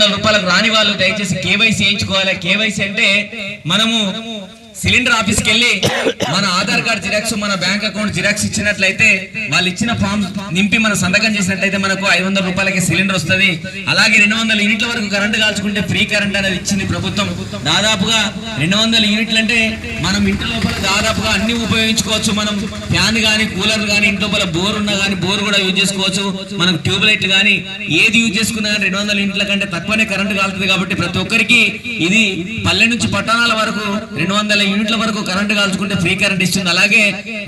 500 రూపాయలకు రాని వాళ్ళు దయచేసి కేవైసీ చేయించుకోవాలి. కేవైసీ అంటే మనము సిలిండర్ ఆఫీస్కి వెళ్ళి మన ఆధార్ కార్డ్ జిరాక్స్, మన బ్యాంక్ అకౌంట్ జిరాక్స్ ఇచ్చినట్లయితే వాళ్ళు ఇచ్చిన ఫామ్ నింపి మన సంతకం చేసినట్లయితే మనకు 500 రూపాయలకి సిలిండర్ వస్తుంది. అలాగే 200 యూనిట్ల వరకు కరెంటు కాల్చుకుంటే ఫ్రీ కరెంట్ అనేది ఇచ్చింది ప్రభుత్వం. దాదాపుగా 200 యూనిట్లు అంటే మనం ఇంటి లోపల దాదాపుగా అన్ని ఉపయోగించుకోవచ్చు. మనం ఫ్యాన్ కానీ కూలర్ కానీ ఇంటి లోపల బోర్ ఉన్నా కానీ బోర్ కూడా యూజ్ చేసుకోవచ్చు. మనం ట్యూబ్ లైట్లు కానీ ఏది యూజ్ చేసుకున్నా కానీ 200 యూనిట్ల కంటే తక్కువనే కరెంటు కాలుతుంది. కాబట్టి ప్రతి ఒక్కరికి ఇది పల్లె నుంచి పట్టణాల వరకు 200 యూనిట్ల వరకు కరెంటు కాల్చుకుంటే ఫ్రీ కరెంట్ ఇస్తుంది. అలాగే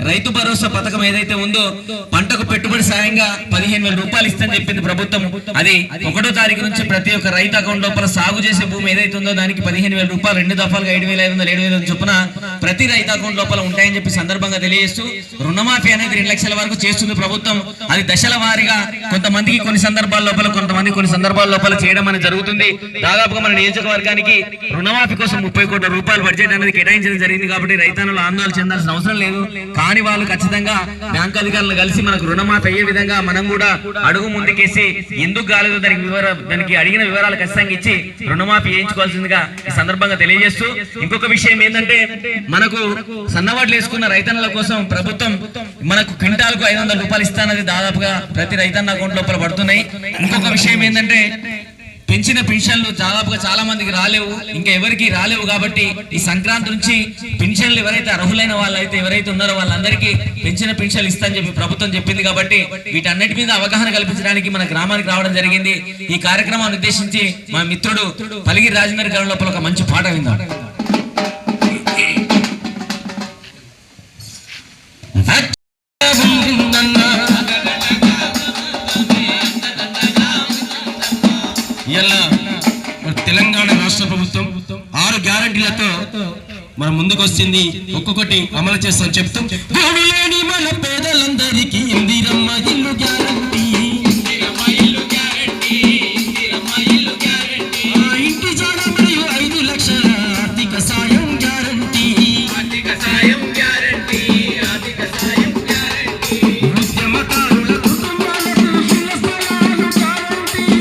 రైతు భరోసా పథకం ఏదైతే ఉందో పంటకు పెట్టుబడి సాయంగా 15,000 రూపాయలు ఇస్తుందని చెప్పింది ప్రభుత్వం. అది 1వ తారీఖు నుంచి ప్రతి ఒక్క రైతు అకౌంట్ లోపల సాగు చేసే భూమి ఏదైతే ఉందో దానికి 15,000 రూపాయలు 2 దఫాలుగా 7,500 7,500 చొప్పున ప్రతి రైతు అకౌంట్ లోపల ఉంటాయని చెప్పి సందర్భంగా తెలియజేస్తూ రుణమాఫీ అనేది 2 లక్షల వరకు చేస్తుంది ప్రభుత్వం. అది దశల వారీగా కొంతమందికి కొన్ని సందర్భాల లోపల కొన్ని సందర్భాల లోపల చేయడం అనేది జరుగుతుంది. దాదాపుగా మన నియోజకవర్గానికి రుణమాఫీ కోసం 30 కోట్ల రూపాయలు బడ్జెట్ అనేది కేటాయించడం జరిగింది. కాబట్టి రైతన్నులు ఆందోళన చెందాల్సిన అవసరం లేదు. కానీ వాళ్ళు ఖచ్చితంగా బ్యాంక్ అధికారులను కలిసి మనకు రుణమాఫీ అయ్యే విధంగా మనం కూడా అడుగు ముందుకేసి ఎందుకు కాలేదో దానికి అడిగిన వివరాలు ఖచ్చితంగా ఇచ్చి రుణమాఫీ చేయించుకోవాల్సిందిగా ఈ సందర్భంగా తెలియజేస్తూ, ఇంకొక విషయం ఏంటంటే మనకు సన్నవాట్లు వేసుకున్న రైతన్నుల కోసం ప్రభుత్వం మనకు క్వింటాలకు 500 రూపాయలు ఇస్తానది దాదాపుగా ప్రతి రైతన్న అకౌంట్ లోపల పడుతున్నాయి. ఇంకొక విషయం ఏంటంటే పెంచిన పెన్షన్లు దాదాపుగా చాలా మందికి రాలేవు, ఇంకా ఎవరికి రాలేవు. కాబట్టి ఈ సంక్రాంతి నుంచి పెన్షన్లు ఎవరైతే అర్హులైన వాళ్ళైతే ఎవరైతే ఉన్నారో వాళ్ళందరికీ పెంచిన పెన్షన్లు ఇస్తా అని చెప్పి ప్రభుత్వం చెప్పింది. కాబట్టి వీటన్నిటి మీద అవగాహన కల్పించడానికి మన గ్రామానికి రావడం జరిగింది. ఈ కార్యక్రమాన్ని ఉద్దేశించి మా మిత్రుడు పలిగిరి రాజేందర్ గారి లోపల ఒక మంచి పాట విందాం. తెలంగాణ రాష్ట్ర ప్రభుత్వం 6 గ్యారంటీలతో మన ముందుకు వచ్చింది. ఒక్కొక్కటి అమలు చేస్తాం చెప్తాం. మన పేదలందరికీ ఇందిరమ్మ ఇల్లు గ్యారంటీ, ఇంటి జాడ మరియు 5 లక్షల ఆర్థిక సాయం గ్యారంటీ, ఉద్యమకారుల కుటుంబాలకు ఇళ్ల స్థలాలు గ్యారంటీ,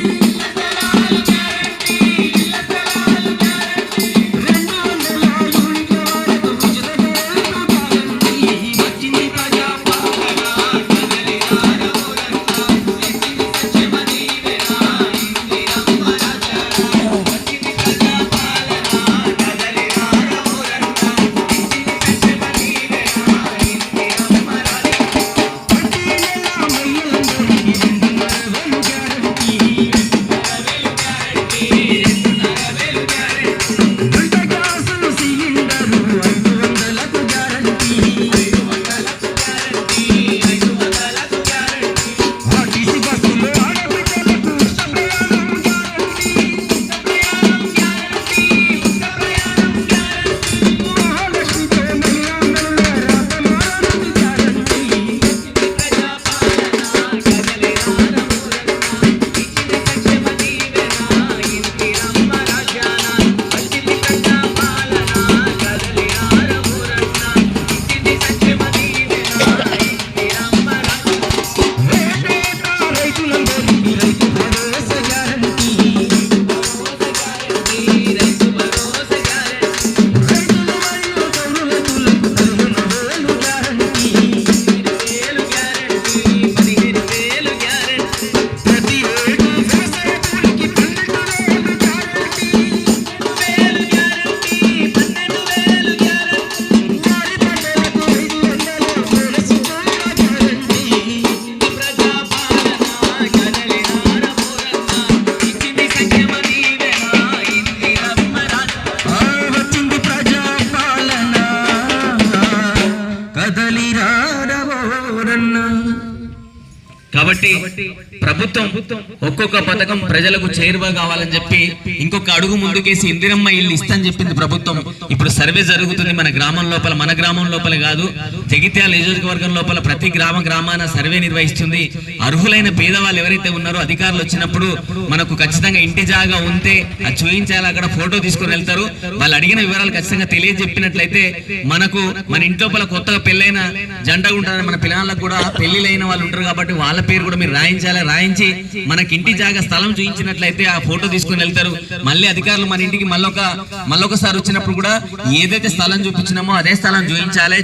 కాబట్టి ప్రభుత్వం ఒక్కొక్క పథకం ప్రజలకు చేరువ కావాలని చెప్పి ఇంకొక అడుగు ముందుకేసి ఇందిరమ్మ ఇల్లు ఇస్తాని చెప్పింది ప్రభుత్వం. ఇప్పుడు సర్వే జరుగుతుంది మన గ్రామం లోపల, మన గ్రామం లోపల కాదు, జగిత్యాల నియోజకవర్గం లోపల ప్రతి గ్రామాన సర్వే నిర్వహిస్తుంది. అర్హులైన పేదవాళ్ళు ఎవరైతే ఉన్నారో అధికారులు వచ్చినప్పుడు మనకు ఖచ్చితంగా ఇంటి జాగా ఉంటే అది చూపించాలి, అక్కడ ఫోటో తీసుకొని వెళ్తారు. వాళ్ళు అడిగిన వివరాలు ఖచ్చితంగా తెలియజెప్పినట్లయితే మనకు మన ఇంటి లోపల కొత్తగా పెళ్ళైన జంట ఉంటారు, మన పిల్లలకు కూడా పెళ్లిలైన వాళ్ళు ఉంటారు కాబట్టి వాళ్ళ పేరు కూడా మీరు రాయండి. రాయించి మనకి ఇంటి జాగా స్థలం చూపించినట్లయితే ఆ ఫోటో తీసుకొని వెళ్తారు. మళ్ళీ అధికారులు మన ఇంటికి మళ్ళొకసారి వచ్చినప్పుడు కూడా ఏదైతే స్థలం చూపించినామో అదే స్థలం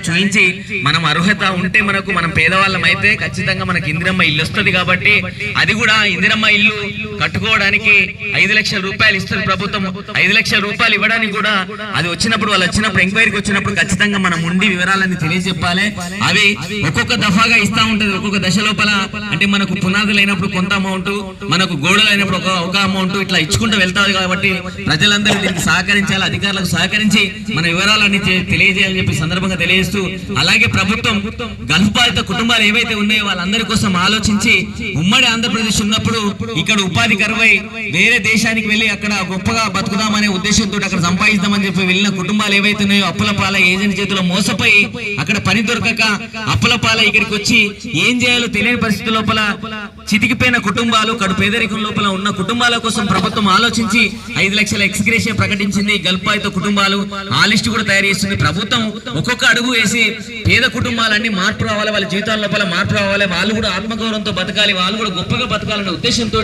చూపించి మనం అర్హత ఉంటే మనం పేదవాళ్ళం అయితే ఖచ్చితంగా మనకి ఇందిరమ్మ ఇల్లు వస్తుంది. కాబట్టి అది కూడా ఇందిరమ్మ ఇల్లు కట్టుకోవడానికి 5 లక్షల రూపాయలు ఇస్తుంది ప్రభుత్వం. 5 లక్షల రూపాయలు ఇవ్వడానికి కూడా అది వాళ్ళు వచ్చినప్పుడు ఎంక్వైరీకి వచ్చినప్పుడు ఖచ్చితంగా మనం ఉండి వివరాలన్నీ తెలియజెప్పాలి. అవి ఒక్కొక్క దఫాగా ఇస్తా ఉంటది. ఒక్కొక్క దశ లోపల అంటే మనకు పునాదులు అయినప్పుడు కొంత అమౌంట్, మనకు గోడలు అయినప్పుడు ఒక అమౌంట్ ఇట్లా ఇచ్చుకుంటూ వెళ్తారు. కాబట్టి ప్రజలందరూ దీనికి సహకరించాలి, అధికారులకు సహకరించి మన వివరాలన్నీ తెలియజేయాలని చెప్పి సందర్భంగా తెలియజేస్తూ, అలాగే ప్రభుత్వం గల్ఫ్ బాధిత కుటుంబాలు ఏవైతే ఉన్నాయో వాళ్ళందరి కోసం ఆలోచించి ఉమ్మడి ఆంధ్రప్రదేశ్ ఉన్నప్పుడు ఇక్కడ ఉపాధి కరువై వేరే దేశానికి వెళ్ళి అక్కడ గొప్పగా బతుకుదామనే ఉద్దేశంతో అక్కడ సంపాదిద్దామని చెప్పి వెళ్ళిన కుటుంబాలు ఏవైతే ఉన్నాయో అప్పుల పాల ఏజెంట్ చేతిలో మోసపోయి అక్కడ పని దొరకక అప్పుల పాల ఇక్కడికి వచ్చి ఏం చేయాలో తెలియని పరిస్థితి లోపల చితికిపోయిన కుటుంబాలు, కడు పేదరికం లోపల ఉన్న కుటుంబాల కోసం ప్రభుత్వం ఆలోచించి 5 లక్షల ఎక్స్గ్రేషియా ప్రకటించింది. గల్ఫ్ బాధిత కుటుంబాలు ఆ లిస్టు కూడా తయారు చేస్తుంది. ప్రభుత్వం ఒక్కొక్క అడుగు వేసి పేద కుటుంబాలన్నీ మార్పు రావాలి, వాళ్ళ జీవితాల లోపల మార్పు రావాలి, వాళ్ళు కూడా ఆత్మగౌరవంతో బతకాలి, వాళ్ళు కూడా గొప్పగా బతకాలనే ఉద్దేశంతో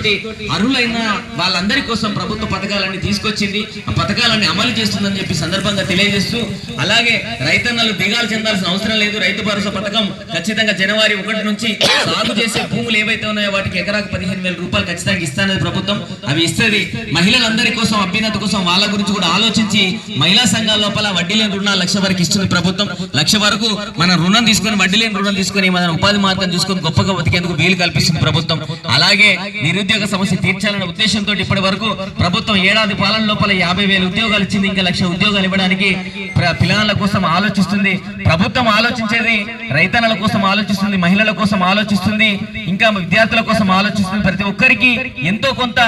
అర్హులైన వాళ్ళందరి కోసం ప్రభుత్వ పథకాలన్నీ తీసుకొచ్చింది. ఆ పథకాలన్నీ అమలు చేస్తుందని చెప్పి సందర్భంగా తెలియజేస్తూ, అలాగే రైతన్నలు దిగాలు చెందాల్సిన అవసరం లేదు. రైతు భరోసా పథకం ఖచ్చితంగా జనవరి 1 నుంచి సాగు చేసే భూములు ఏవైతే ఉన్నాయో వాటికి ఎకరాకు 15,000 రూపాయలు ఖచ్చితంగా ఇస్తానని ప్రభుత్వం అవి ఇస్తుంది. మహిళలందరి కోసం అభ్యున్నతి కోసం వాళ్ళ గురించి కూడా ఆలోచించి మహిళా సంఘాల లోపల వడ్డీ లేని రుణాలు 1,00,000 వరకు ఇస్తుంది ప్రభుత్వం. 1,00,000 వరకు మన రుణం తీసుకొని వడ్డీ లేని రుణం తీసుకొని మన ఉపాధి మార్గం చూసుకొని గొప్పగా బతికేందుకు వీలు కల్పిస్తుంది ప్రభుత్వం. అలాగే నిరుద్యోగ సమస్య తీర్చాలనే ఉద్దేశంతో ఇప్పటి వరకు ప్రభుత్వం ఏడాది పాలన లోపల 50,000 ఉద్యోగాలు ఇచ్చింది. ఇంకా 1,00,000 ఉద్యోగాలు ఇవ్వడానికి పిల్లల కోసం ఆలోచిస్తుంది ప్రభుత్వం. ఆలోచించేది రైతన్నల కోసం ఆలోచిస్తుంది, మహిళల కోసం ఆలోచిస్తుంది, ఇంకా విద్యార్థుల కోసం ఆలోచిస్తుంది. ప్రతి ఒక్కరికి ఎంతో కొంత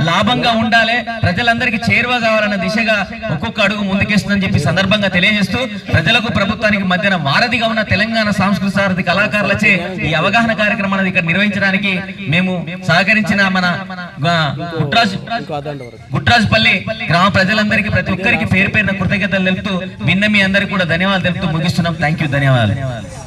లాభంగా ఉండాలి, ప్రజలందరికీ చేరువ కావాలన్న దిశగా ఒక్కొక్క అడుగు ముందుకేస్తుందని చెప్పి సందర్భంగా తెలియజేస్తూ, ప్రజలకు ప్రభుత్వానికి మధ్యన వారధిగా ఉన్న తెలంగాణ సాంస్కృతిక సారథి కళాకారులచే ఈ అవగాహన కార్యక్రమాన్ని ఇక్కడ నిర్వహించడానికి మేము సహకరించిన మన గుట్రాజుపల్లి గ్రామ ప్రజలందరికీ ప్రతి ఒక్కరికి పేరు పేరున కృతజ్ఞతలు తెలుపుతూ మీ అందరికీ కూడా ధన్యవాదాలు తెలుపుతూ ముగిస్తున్నాం. థ్యాంక్ యూ, ధన్యవాదాలు.